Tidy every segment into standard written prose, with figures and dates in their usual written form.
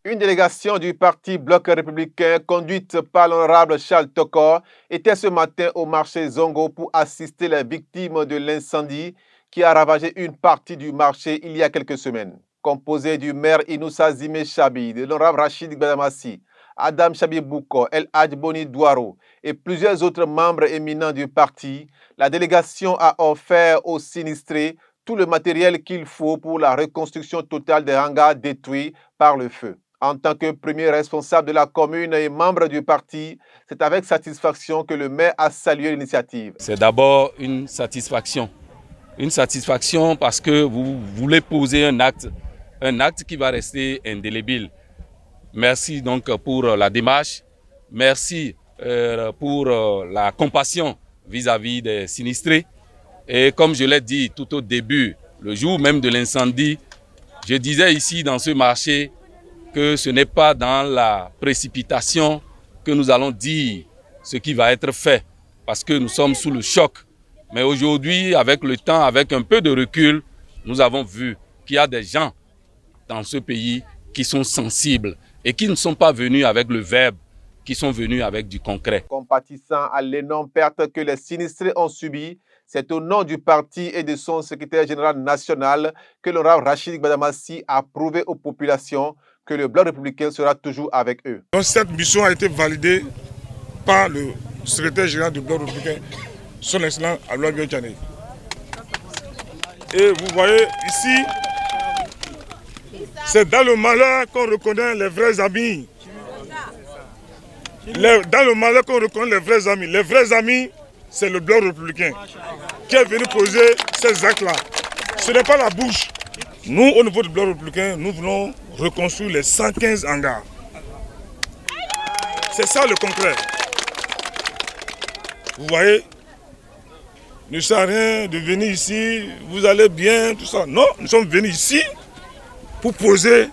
Une délégation du parti Bloc républicain conduite par l'honorable Charles Tokor était ce matin au marché Zongo pour assister les victimes de l'incendie qui a ravagé une partie du marché il y a quelques semaines. Composé du maire Inoussa Zime Chabi, de l'honorable Rachid Gbadamassi, Adam Chabi Bouko, El Hadj Boni Douaro et plusieurs autres membres éminents du parti, la délégation a offert aux sinistrés tout le matériel qu'il faut pour la reconstruction totale des hangars détruits par le feu. En tant que premier responsable de la commune et membre du parti, c'est avec satisfaction que le maire a salué l'initiative. C'est d'abord une satisfaction. Une satisfaction parce que vous voulez poser un acte qui va rester indélébile. Merci donc pour la démarche. Merci pour la compassion vis-à-vis des sinistrés. Et comme je l'ai dit tout au début, le jour même de l'incendie, je disais ici dans ce marché que ce n'est pas dans la précipitation que nous allons dire ce qui va être fait, parce que nous sommes sous le choc. Mais aujourd'hui, avec le temps, avec un peu de recul, nous avons vu qu'il y a des gens dans ce pays qui sont sensibles et qui ne sont pas venus avec le verbe, qui sont venus avec du concret. Compatissant à l'énorme perte que les sinistrés ont subie, c'est au nom du parti et de son secrétaire général national que l'honorable Rachid Gbadamassi a prouvé aux populations que le Bloc républicain sera toujours avec eux. Donc cette mission a été validée par le secrétaire général du Bloc républicain, son excellence Aloua Biotchane. Et vous voyez ici, c'est dans le malheur qu'on reconnaît les vrais amis. Dans le malheur qu'on reconnaît les vrais amis. Les vrais amis, c'est le Bloc républicain qui est venu poser ces actes-là. Ce n'est pas la bouche. Nous, au niveau du Bloc républicain, nous voulons reconstruire les 115 hangars. C'est ça le concret. Vous voyez, ne sert à rien de venir ici, vous allez bien, tout ça. Non, nous sommes venus ici pour poser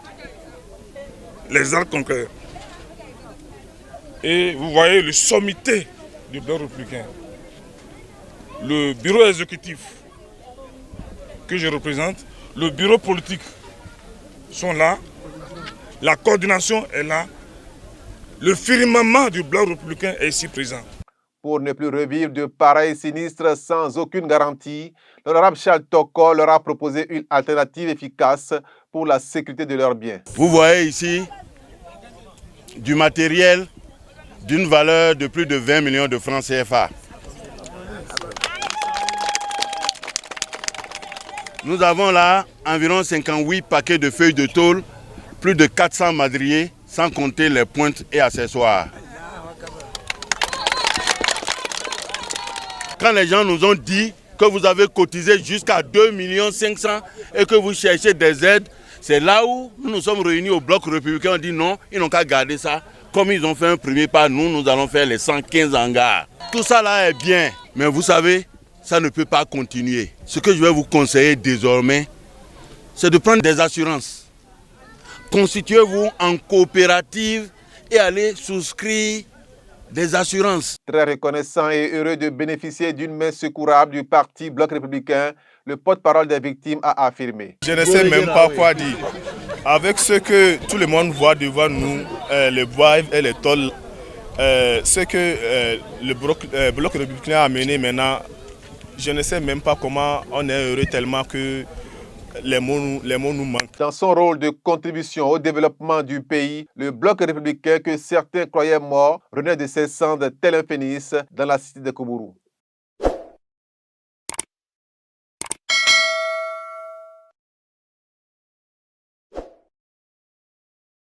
les actes concrets. Et vous voyez le sommité du Bloc républicain. Le bureau exécutif que je représente, le bureau politique sont là, la coordination est là, le firmament du Bloc républicain est ici présent. Pour ne plus revivre de pareils sinistres sans aucune garantie, l'honorable Charles Tokor leur a proposé une alternative efficace pour la sécurité de leurs biens. Vous voyez ici du matériel d'une valeur de plus de 20 millions de francs CFA. Nous avons là environ 58 paquets de feuilles de tôle, plus de 400 madriers, sans compter les pointes et accessoires. Quand les gens nous ont dit que vous avez cotisé jusqu'à 2 500 000 et que vous cherchez des aides, c'est là où nous nous sommes réunis au Bloc républicain. On dit non, ils n'ont qu'à garder ça. Comme ils ont fait un premier pas, nous allons faire les 115 hangars. Tout ça là est bien, mais vous savez, ça ne peut pas continuer. Ce que je vais vous conseiller désormais, c'est de prendre des assurances. Constituez-vous en coopérative et allez souscrire des assurances. Très reconnaissant et heureux de bénéficier d'une main secourable du parti Bloc républicain, le porte-parole des victimes a affirmé. Je ne sais même pas quoi dire. Avec ce que tout le monde voit devant nous, les bois et les tôles, ce que le Bloc républicain a mené maintenant, je ne sais même pas comment on est heureux tellement que les mots nous manquent. Dans son rôle de contribution au développement du pays, le Bloc républicain que certains croyaient mort renaît de ses cendres tel un phénix dans la cité de Koubourou.